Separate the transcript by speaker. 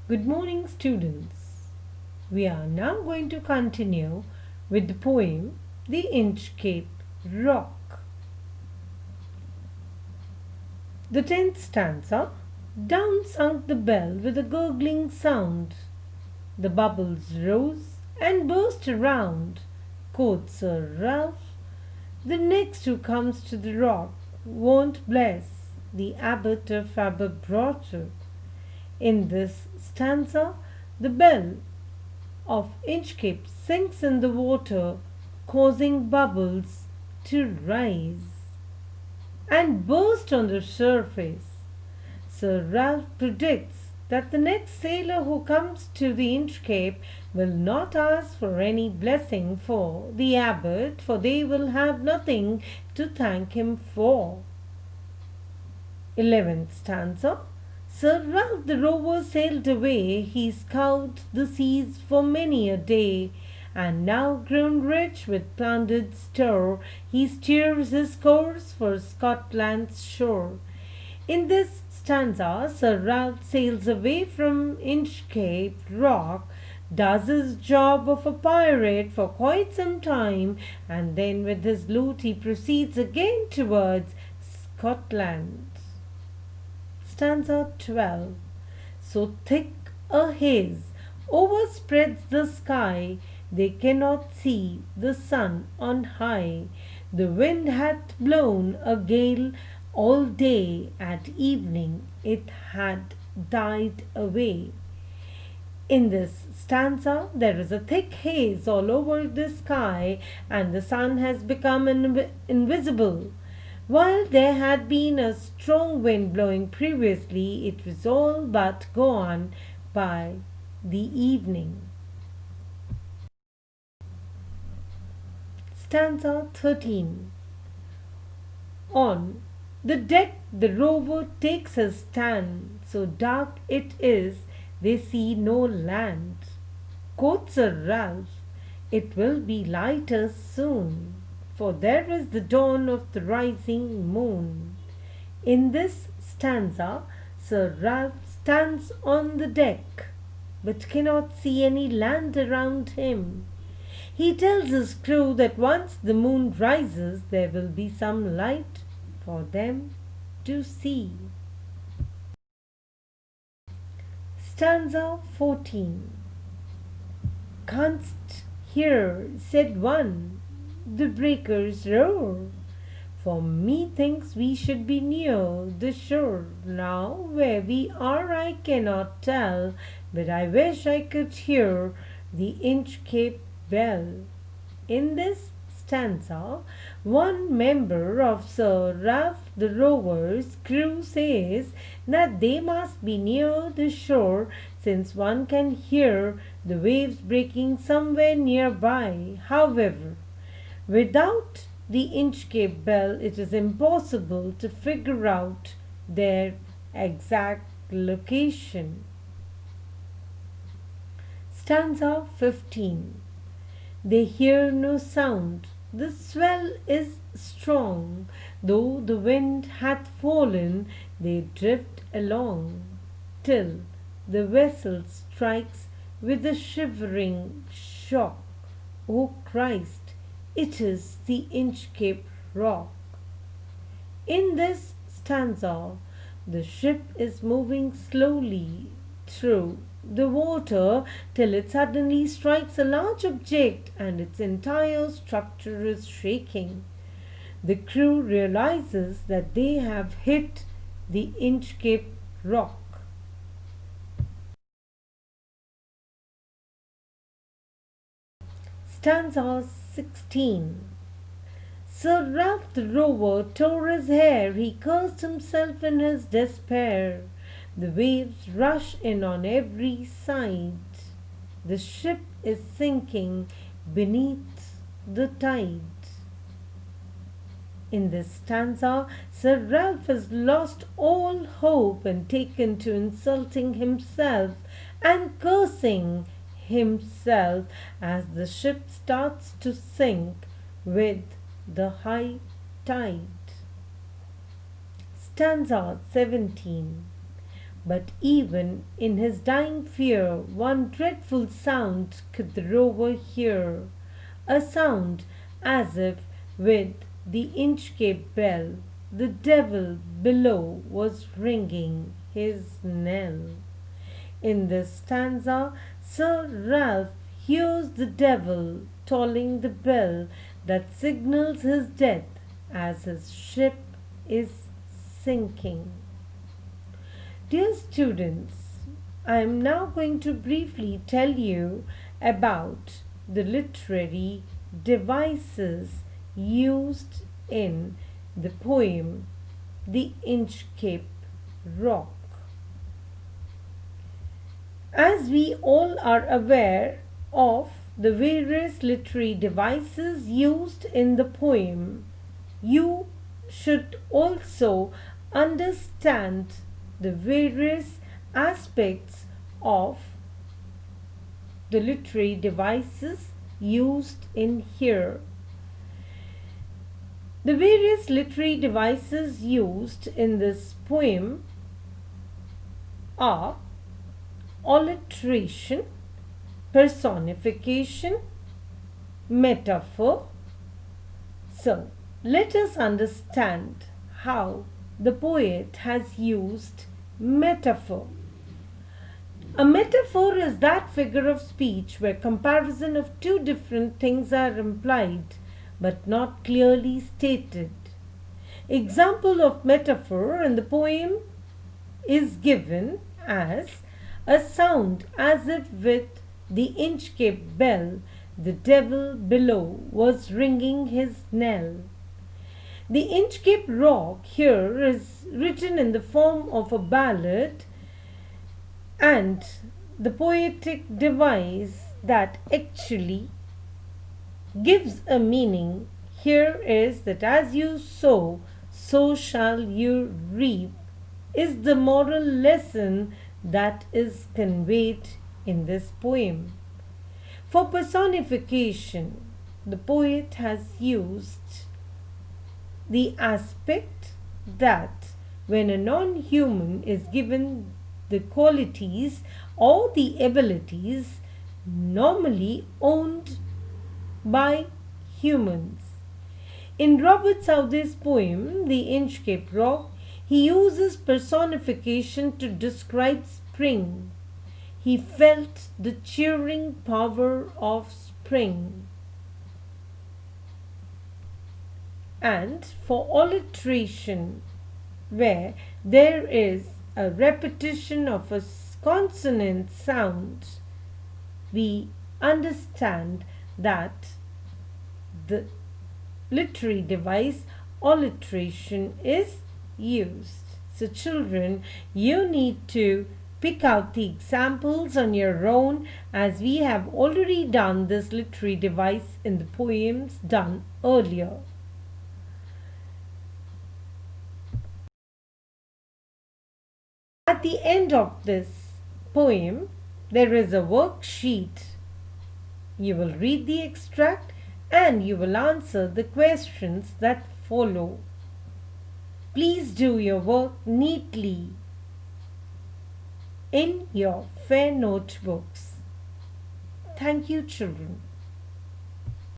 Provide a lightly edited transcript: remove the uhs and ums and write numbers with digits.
Speaker 1: Good morning, students. We are now going to continue with the poem The Inchcape Rock. The 10th stanza. Down sunk the bell with a gurgling sound. The bubbles rose and burst around. Quoth Sir Ralph, the next who comes to the rock won't bless the abbot of Aberbrothok. In this stanza, the bell of Inchcape sinks in the water, causing bubbles to rise and burst on the surface. Sir Ralph predicts that the next sailor who comes to the Inchcape will not ask for any blessing for the abbot, for they will have nothing to thank him for. 11th stanza. Sir Ralph the rover sailed away, he scoured the seas for many a day, and now grown rich with plundered store, he steers his course for Scotland's shore. In this stanza, Sir Ralph sails away from Inchcape Rock, does his job of a pirate for quite some time, and then with his loot he proceeds again towards Scotland. Stanza 12. So thick a haze overspreads the sky, they cannot see the sun on high. The wind hath blown a gale all day, at evening it had died away. In this stanza, there is a thick haze all over the sky, and the sun has become invisible. While there had been a strong wind blowing previously, it was all but gone by the evening. Stanza 13. On the deck the rover takes his stand, so dark it is they see no land. Quoth Sir Ralph, it will be lighter soon, for there is the dawn of the rising moon. In this stanza, Sir Ralph stands on the deck, but cannot see any land around him. He tells his crew that once the moon rises, there will be some light for them to see. Stanza 14. Canst hear, said one, the breakers roar? For methinks we should be near the shore. Now where we are I cannot tell, but I wish I could hear the Inchcape bell. In this stanza, one member of Sir Ralph the rover's crew says that they must be near the shore, since one can hear the waves breaking somewhere nearby. However, without the Inchcape bell, it is impossible to figure out their exact location. Stanza 15. They hear no sound, the swell is strong, though the wind hath fallen, they drift along, till the vessel strikes with a shivering shock. O Christ, it is the Inchcape Rock. In this stanza, the ship is moving slowly through the water till it suddenly strikes a large object and its entire structure is shaking. The crew realizes that they have hit the Inchcape Rock. Stanza 16. Sir Ralph the rover tore his hair, he cursed himself in his despair. The waves rush in on every side. The ship is sinking beneath the tide. In this stanza, Sir Ralph has lost all hope and taken to insulting himself and cursing himself as the ship starts to sink with the high tide. Stanza 17. But even in his dying fear, one dreadful sound could the rover hear, a sound as if with the Inchcape bell the devil below was ringing his knell. In this stanza, Sir Ralph hears the devil tolling the bell that signals his death as his ship is sinking. Dear students, I am now going to briefly tell you about the literary devices used in the poem The Inchcape Rock. As we all are aware of the various literary devices used in the poem, you should also understand the various aspects of the literary devices used in here. The various literary devices used in this poem are alliteration, personification, metaphor. So, let us understand how the poet has used metaphor. A metaphor is that figure of speech where comparison of two different things are implied but not clearly stated. Example of metaphor in the poem is given as a sound as if with the Inchcape bell the devil below was ringing his knell. The Inchcape Rock here is written in the form of a ballad, and the poetic device that actually gives a meaning here is that as you sow, so shall you reap, is the moral lesson that is conveyed in this poem. For personification, the poet has used the aspect that when a non-human is given the qualities or the abilities normally owned by humans. In Robert Southey's poem, The Inchcape Rock, he uses personification to describe spring. He felt the cheering power of spring. And for alliteration, where there is a repetition of a consonant sound, we understand that the literary device alliteration is used. So children, you need to pick out the examples on your own, as we have already done this literary device in the poems done earlier. At the end of this poem, there is a worksheet. You will read the extract and you will answer the questions that follow. Please do your work neatly in your fair notebooks. Thank you, children.